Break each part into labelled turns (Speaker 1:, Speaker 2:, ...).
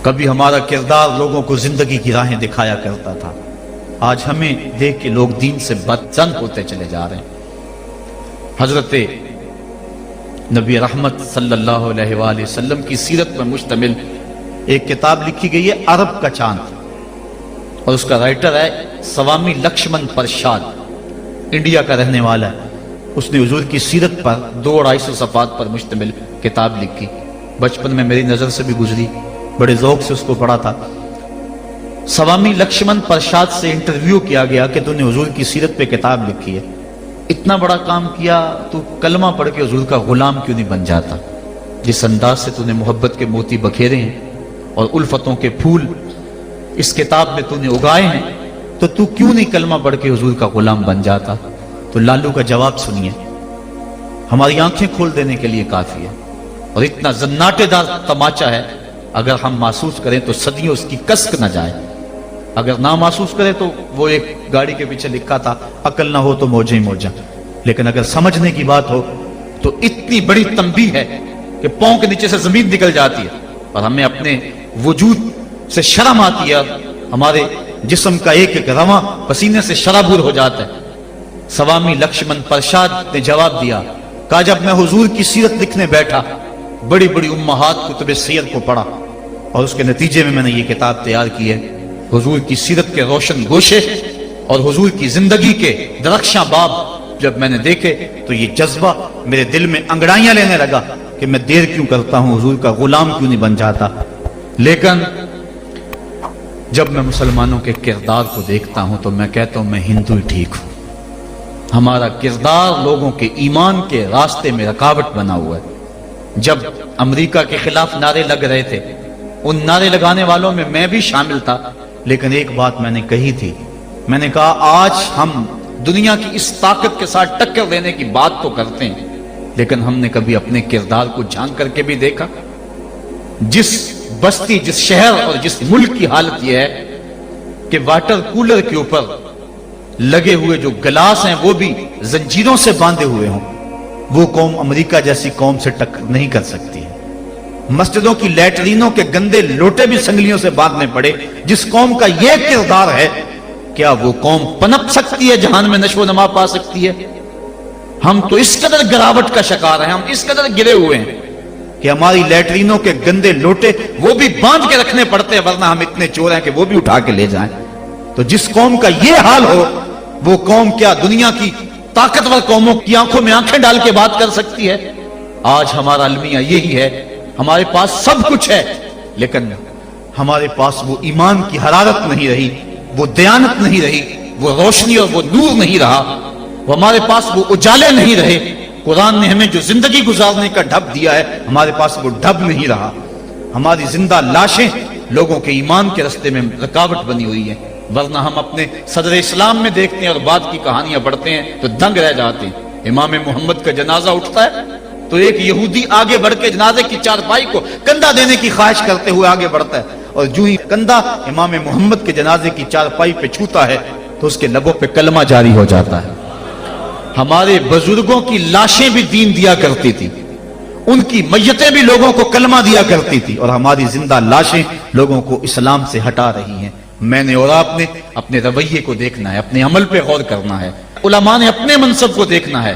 Speaker 1: کبھی ہمارا کردار لوگوں کو زندگی کی راہیں دکھایا کرتا تھا، آج ہمیں دیکھ کے لوگ دین سے بدزن ہوتے چلے جا رہے ہیں۔ حضرت نبی رحمت صلی اللہ علیہ وآلہ وسلم کی سیرت پر مشتمل ایک کتاب لکھی گئی ہے، عرب کا چاند، اور اس کا رائٹر ہے سوامی لکشمن پرشاد، انڈیا کا رہنے والا ہے۔ اس نے حضور کی سیرت پر 200-250 صفحات پر مشتمل کتاب لکھی۔ بچپن میں میری نظر سے بھی گزری، بڑے ذوق سے اس کو پڑھا تھا۔ سوامی لکشمن پرشاد سے انٹرویو کیا گیا کہ تو نے حضور کی سیرت پہ کتاب لکھی ہے، اتنا بڑا کام کیا، تو کلمہ پڑھ کے حضور کا غلام کیوں نہیں بن جاتا؟ جس انداز سے تو نے محبت کے موتی بکھیرے ہیں اور الفتوں کے پھول اس کتاب میں تو نے اگائے ہیں، تو کیوں نہیں کلمہ پڑھ کے حضور کا غلام بن جاتا؟ تو لالو کا جواب سنیے، ہماری آنکھیں کھول دینے کے لیے کافی ہے، اور اتنا زناٹے دار تماچا ہے، اگر ہم محسوس کریں تو صدیوں اس کی کسک نہ جائے، اگر نہ محسوس کریں تو وہ ایک گاڑی کے پیچھے لکھا تھا، عقل نہ ہو تو موجیں ہی موجاں، لیکن اگر سمجھنے کی بات ہو تو اتنی بڑی تنبیہ ہے کہ پاؤں کے نیچے سے زمین نکل جاتی ہے، اور ہمیں اپنے وجود سے شرم آتی ہے، ہمارے جسم کا ایک ایک رواں پسینے سے شرابور ہو جاتا ہے۔ سوامی لکشمن پرشاد نے جواب دیا، کہا جب میں حضور کی سیرت لکھنے بیٹھا، بڑی بڑی امہات کتب سیر کو پڑھا، اور اس کے نتیجے میں نے یہ کتاب تیار کی ہے۔ حضور کی سیرت کے روشن گوشے اور حضور کی زندگی کے درخشاں باب جب میں نے دیکھے تو یہ جذبہ میرے دل میں انگڑائیاں لینے لگا کہ میں دیر کیوں کرتا ہوں، حضور کا غلام کیوں نہیں بن جاتا۔ لیکن جب میں مسلمانوں کے کردار کو دیکھتا ہوں تو میں کہتا ہوں میں ہندو ہی ٹھیک ہوں۔ ہمارا کردار لوگوں کے ایمان کے راستے میں رکاوٹ بنا ہوا ہے۔ جب امریکہ کے خلاف نعرے لگ رہے تھے، ان نعرے لگانے والوں میں میں بھی شامل تھا، لیکن ایک بات میں نے کہی تھی، میں نے کہا آج ہم دنیا کی اس طاقت کے ساتھ ٹکر دینے کی بات تو کرتے ہیں، لیکن ہم نے کبھی اپنے کردار کو جھانک کر کے بھی دیکھا؟ جس بستی، جس شہر اور جس ملک کی حالت یہ ہے کہ واٹر کولر کے اوپر لگے ہوئے جو گلاس ہیں وہ بھی زنجیروں سے باندھے ہوئے ہوں، وہ قوم امریکہ جیسی قوم سے ٹکر نہیں کر سکتی ہے۔ مسجدوں کی لیٹرینوں کے گندے لوٹے بھی سنگلیوں سے باندھنے پڑے، جس قوم کا یہ کردار ہے، کیا وہ قوم پنپ سکتی ہے، جہان میں نشو و نما پا سکتی ہے؟ ہم تو اس قدر گراوٹ کا شکار ہیں، ہم اس قدر گرے ہوئے ہیں کہ ہماری لیٹرینوں کے گندے لوٹے وہ بھی باندھ کے رکھنے پڑتے ہیں، ورنہ ہم اتنے چور ہیں کہ وہ بھی اٹھا کے لے جائیں۔ تو جس قوم کا یہ حال ہو، وہ قوم کیا دنیا کی طاقتور قوموں کی آنکھوں میں آنکھیں ڈال کے بات کر سکتی ہے؟ آج ہمارا المیہ یہی ہے، ہمارے پاس سب کچھ ہے، لیکن ہمارے پاس وہ ایمان کی حرارت نہیں رہی، وہ دیانت نہیں رہی، وہ روشنی اور وہ نور نہیں رہا، وہ ہمارے پاس وہ اجالے نہیں رہے۔ قرآن نے ہمیں جو زندگی گزارنے کا ڈھب دیا ہے، ہمارے پاس وہ ڈھب نہیں رہا۔ ہماری زندہ لاشیں لوگوں کے ایمان کے راستے میں رکاوٹ بنی ہوئی ہیں، ورنہ ہم اپنے صدر اسلام میں دیکھتے ہیں اور بعد کی کہانیاں پڑھتے ہیں تو دنگ رہ جاتے ہیں۔ امام محمد کا جنازہ اٹھتا ہے تو ایک یہودی آگے بڑھ کے جنازے کی چارپائی کو کندھا دینے کی خواہش کرتے ہوئے آگے بڑھتا ہے، اور جو ہی کندھا امام محمد کے جنازے کی چارپائی پہ چھوتا ہے تو اس کے لبوں پہ کلمہ جاری ہو جاتا ہے۔ ہمارے بزرگوں کی لاشیں بھی دین دیا کرتی تھی، ان کی میتیں بھی لوگوں کو کلمہ دیا کرتی تھی، اور ہماری زندہ لاشیں لوگوں کو اسلام سے ہٹا رہی ہیں۔ میں نے اور آپ نے اپنے رویے کو دیکھنا ہے، اپنے عمل پہ غور کرنا ہے، علماء نے اپنے منصب کو دیکھنا ہے،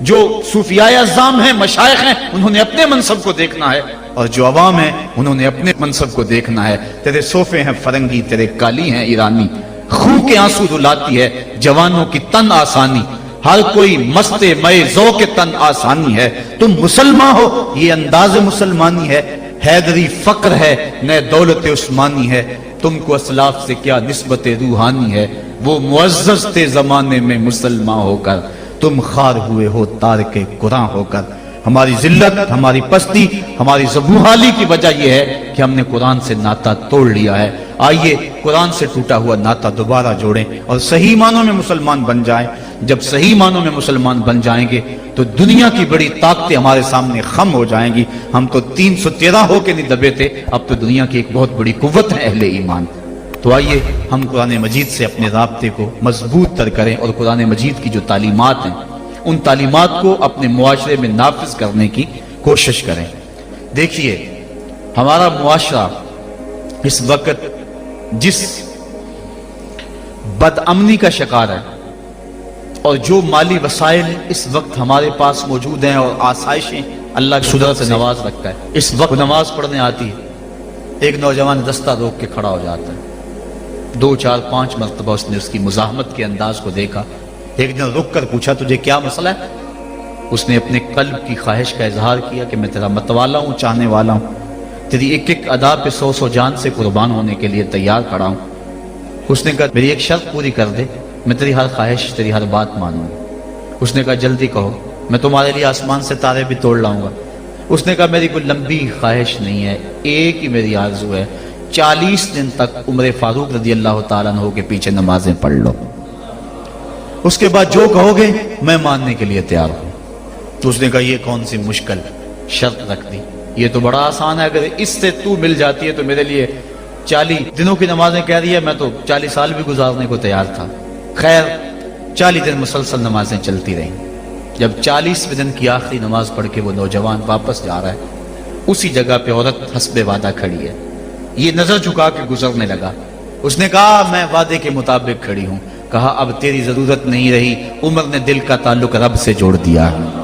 Speaker 1: جو صوفیاء اعظام ہیں، مشائخ ہیں، انہوں نے اپنے منصب کو دیکھنا ہے، اور جو عوام ہیں انہوں نے اپنے منصب کو دیکھنا ہے۔ تیرے صوفے ہیں فرنگی، تیرے کالی ہیں ایرانی، خون کے آنسو رلاتی ہے جوانوں کی تن آسانی، ہر کوئی مست مئے ذوق تن آسانی ہے۔ تم مسلمان ہو یہ انداز مسلمانی ہے، حیدری فقر ہے نئے دولت عثمانی ہے، تم کو اسلاف سے کیا نسبت روحانی ہے، وہ معزز تھے زمانے میں مسلمان ہو کر، تم خار ہوئے ہو تارک قرآن ہو کر۔ ہماری ذلت، ہماری پستی، ہماری زبوحالی کی وجہ یہ ہے کہ ہم نے قرآن سے ناطہ توڑ لیا ہے۔ آئیے قرآن سے ٹوٹا ہوا ناطہ دوبارہ جوڑیں اور صحیح معنوں میں مسلمان بن جائیں۔ جب صحیح معنوں میں مسلمان بن جائیں گے تو دنیا کی بڑی طاقتیں ہمارے سامنے خم ہو جائیں گی۔ ہم تو 313 ہو کے نہیں دبے تھے، اب تو دنیا کی ایک بہت بڑی قوت ہے اہل ایمان۔ تو آئیے ہم قرآن مجید سے اپنے رابطے کو مضبوط تر کریں اور قرآن مجید کی جو تعلیمات ہیں ان تعلیمات کو اپنے معاشرے میں نافذ کرنے کی کوشش کریں۔ دیکھیے ہمارا معاشرہ اس وقت جس بد امنی کا شکار ہے اور جو مالی وسائل اس وقت ہمارے پاس موجود ہیں اور آسائشیں اللہ کی قدرت سے نواز رکھتا ہے، اس وقت نماز پڑھنے آتی ہے، ایک نوجوان رستہ روک کے کھڑا ہو جاتا ہے، 2 4 5 مرتبہ اس نے اس کی مزاحمت کے انداز کو دیکھا، ایک دن رک کر پوچھا تجھے کیا مسئلہ ہے؟ اس نے اپنے قلب کی خواہش کا اظہار کیا کہ میں تیرا متوالا ہوں، چاہنے والا ہوں، تیری ایک ایک ادا پہ 100 جان سے قربان ہونے کے لیے تیار کھڑا ہوں۔ اس نے کہا میری ایک شرط پوری کر دے، میں تیری ہر خواہش، تیری ہر بات مانوں۔ اس نے کہا جلدی کہو، میں تمہارے لیے آسمان سے تارے بھی توڑ لاؤں گا۔ اس نے کہا میری کوئی لمبی خواہش نہیں ہے، ایک ہی میری آرزو ہے، 40 دن تک عمر فاروق رضی اللہ تعالیٰ عنہ کے پیچھے نمازیں پڑھ لو، اس کے بعد جو کہو گے میں ماننے کے لیے تیار ہوں۔ تو اس نے کہا یہ کون سی مشکل شرط رکھ دی، یہ تو بڑا آسان ہے، اگر اس سے تو مل جاتی ہے تو میرے لیے 40 دنوں کی نمازیں کہہ رہی ہے، میں تو 40 سال بھی گزارنے کو تیار تھا۔ خیر 40 دن مسلسل نمازیں چلتی رہیں۔ جب 40ویں دن کی آخری نماز پڑھ کے وہ نوجوان واپس جا رہا ہے، اسی جگہ پہ عورت حسب وعدہ کھڑی ہے، یہ نظر جھکا کے گزرنے لگا۔ اس نے کہا میں وعدے کے مطابق کھڑی ہوں۔ کہا اب تیری ضرورت نہیں رہی، عمر نے دل کا تعلق رب سے جوڑ دیا ہے۔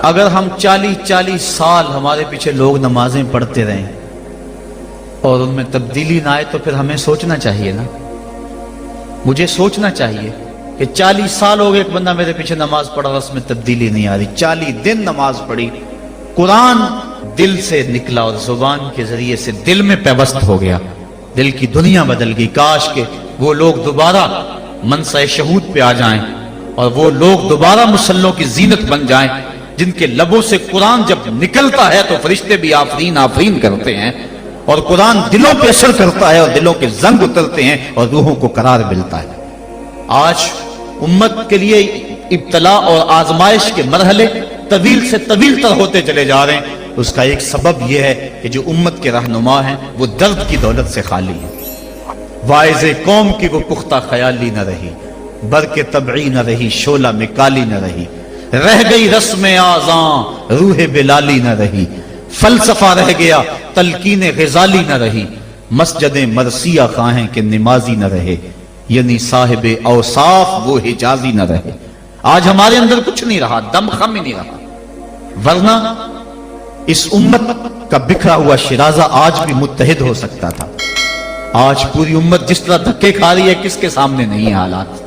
Speaker 1: اگر ہم 40 سال ہمارے پیچھے لوگ نمازیں پڑھتے رہیں اور ان میں تبدیلی نہ آئے تو پھر ہمیں سوچنا چاہیے نا، مجھے سوچنا چاہیے کہ 40 سال ہو گئے ایک بندہ میرے پیچھے نماز پڑھا اور اس میں تبدیلی نہیں آ رہی، 40 دن نماز پڑھی، قرآن دل سے نکلا اور زبان کے ذریعے سے دل میں پیوست ہو گیا، دل کی دنیا بدل گئی۔ کاش کہ وہ لوگ دوبارہ منصہ شہود پہ آ جائیں اور وہ لوگ دوبارہ مسلوں کی زینت بن جائیں، جن کے لبوں سے قرآن جب نکلتا ہے تو فرشتے بھی آفرین آفرین کرتے ہیں، اور قرآن دلوں پہ اثر کرتا ہے اور دلوں کے زنگ اترتے ہیں اور روحوں کو قرار ملتا ہے۔ آج امت کے لیے ابتلا اور آزمائش کے مرحلے طویل سے طویل تر ہوتے چلے جا رہے ہیں۔ اس کا ایک سبب یہ ہے کہ جو امت کے رہنما ہیں وہ درد کی دولت سے خالی ہیں، واعظ قوم کی وہ پختہ خیالی نہ رہی، برق طبعی نہ رہی، شعلہ میں کالی نہ رہی، رہ گئی رسم آذان روح بلالی نہ رہی، فلسفہ رہ گیا تلقین غزالی نہ رہی، مسجد مرثیہ خواہیں کہ نمازی نہ رہے، یعنی صاحب اوصاف وہ حجازی نہ رہے۔ آج ہمارے اندر کچھ نہیں رہا، دم خم ہی نہیں رہا، ورنہ اس امت کا بکھرا ہوا شرازہ آج بھی متحد ہو سکتا تھا۔ آج پوری امت جس طرح دھکے کھا رہی ہے، کس کے سامنے نہیں ہے حالات۔